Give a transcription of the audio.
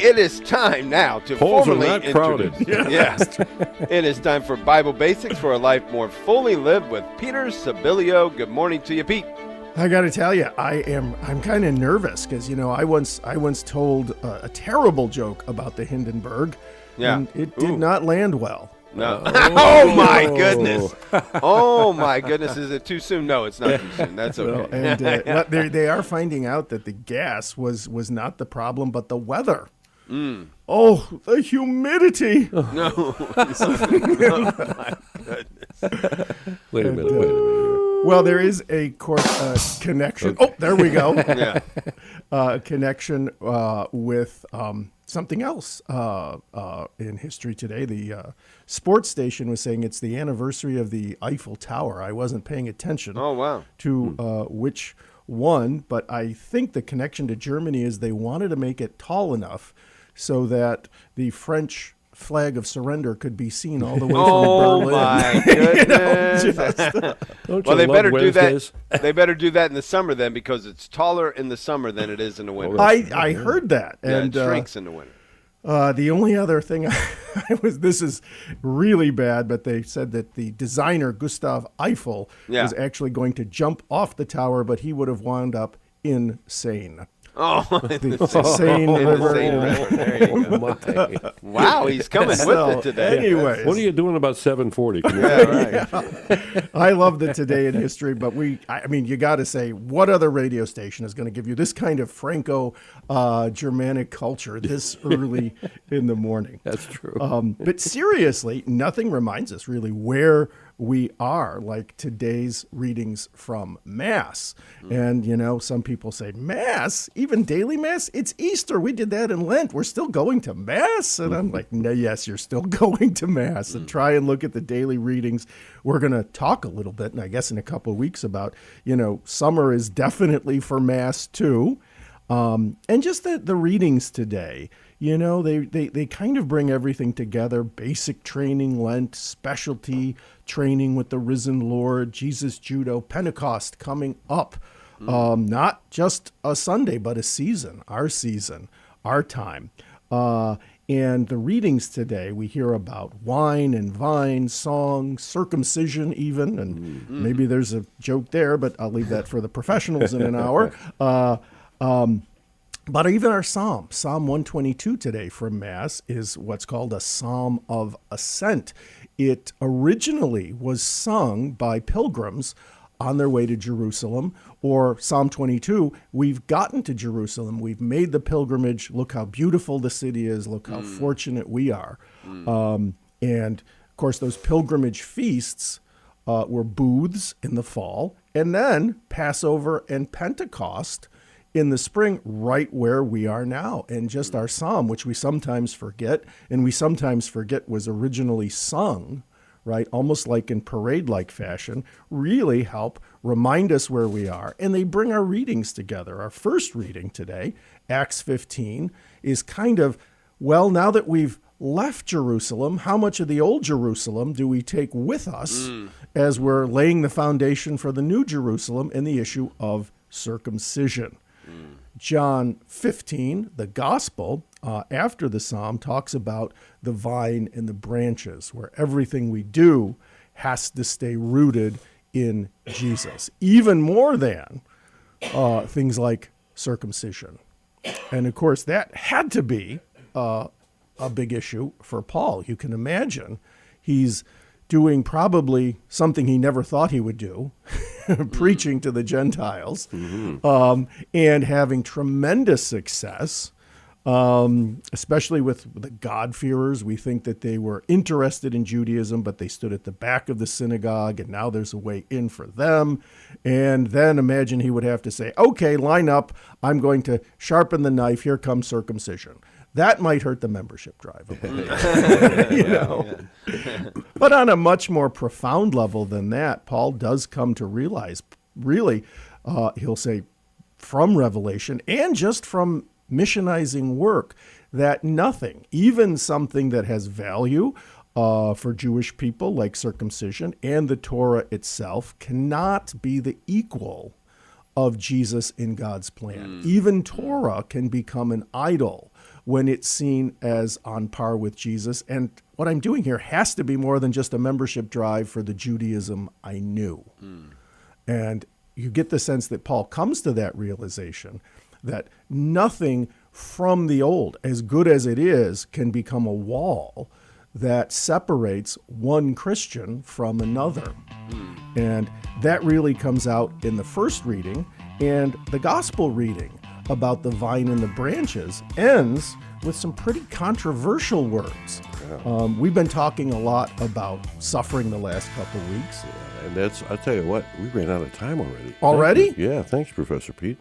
It is time now to Polls are formally not crowded. introduce. Yes. It is time for Bible Basics for a life more fully lived with Peter Sibilio. Good morning to you, Pete. I got to tell you, I'm kind of nervous because I once told a terrible joke about the Hindenburg, and it did not land well. No. Oh my goodness. Oh my goodness. Is it too soon? No, it's not too soon. That's okay. And they are finding out that the gas was not the problem, but the weather. Oh, the humidity. No. Oh my goodness. Wait a minute here. Well, there is a connection. Oh, there we go. Yeah. Connection with something else in history today. The sports station was saying it's the anniversary of the Eiffel Tower. I wasn't paying attention to which one, but I think the connection to Germany is they wanted to make it tall enough so that the French flag of surrender could be seen all the way from Berlin. My goodness. Well, they better do that. They better do that in the summer then, because it's taller in the summer than it is in the winter. I heard that. And it shrinks in the winter. The only other thing this is really bad, but they said that the designer Gustav Eiffel was actually going to jump off the tower, but he would have wound up insane. Oh, insane river. There you go. Wow, he's coming with it today. Anyways. What are you doing about 740? I love the Today in History, but you got to say, what other radio station is going to give you this kind of Franco-Germanic culture this early in the morning? That's true. But seriously, nothing reminds us really where we are like today's readings from Mass. And, some people say, Mass? Even daily Mass? It's Easter. We did that in Lent. We're still going to Mass? And I'm like, no, yes, you're still going to Mass. And try and look at the daily readings. We're going to talk a little bit, and I guess in a couple of weeks about, summer is definitely for Mass too. And just the readings today, they kind of bring everything together. Basic training, Lent, specialty training with the risen Lord, Jesus Judo, Pentecost coming up. Not just a Sunday, but a season, our time. And the readings today, we hear about wine and vine, song, circumcision even, and maybe there's a joke there, but I'll leave that for the professionals in an hour. But even our Psalm 122 today from Mass is what's called a Psalm of Ascent. It originally was sung by pilgrims on their way to Jerusalem, or Psalm 22, we've gotten to Jerusalem, we've made the pilgrimage, look how beautiful the city is, look how fortunate we are. And of course, those pilgrimage feasts were booths in the fall, and then Passover and Pentecost in the spring, right where we are now. And just our psalm, which we sometimes forget, and we sometimes forget was originally sung, right, almost like in parade-like fashion, really help remind us where we are. And they bring our readings together. Our first reading today, Acts 15, is kind of, well, now that we've left Jerusalem, how much of the old Jerusalem do we take with us as we're laying the foundation for the new Jerusalem and the issue of circumcision? John 15, the gospel, after the psalm, talks about the vine and the branches, where everything we do has to stay rooted in Jesus, even more than things like circumcision. And of course, that had to be a big issue for Paul. You can imagine he's doing probably something he never thought he would do, preaching to the Gentiles, and having tremendous success, especially with the God-fearers. We think that they were interested in Judaism, but they stood at the back of the synagogue, and now there's a way in for them. And then imagine he would have to say, okay, line up. I'm going to sharpen the knife. Here comes circumcision. That might hurt the membership drive a bit. But on a much more profound level than that, Paul does come to realize, really, he'll say from Revelation and just from missionizing work, that nothing, even something that has value for Jewish people like circumcision and the Torah itself, cannot be the equal of Jesus in God's plan. Even Torah can become an idol when it's seen as on par with Jesus. And what I'm doing here has to be more than just a membership drive for the Judaism I knew. And you get the sense that Paul comes to that realization that nothing from the old, as good as it is, can become a wall that separates one Christian from another. And that really comes out in the first reading, and the gospel reading about the vine and the branches ends with some pretty controversial words. We've been talking a lot about suffering the last couple weeks. And I'll tell you what, we ran out of time already. Already? Yeah, thanks, Professor Pete.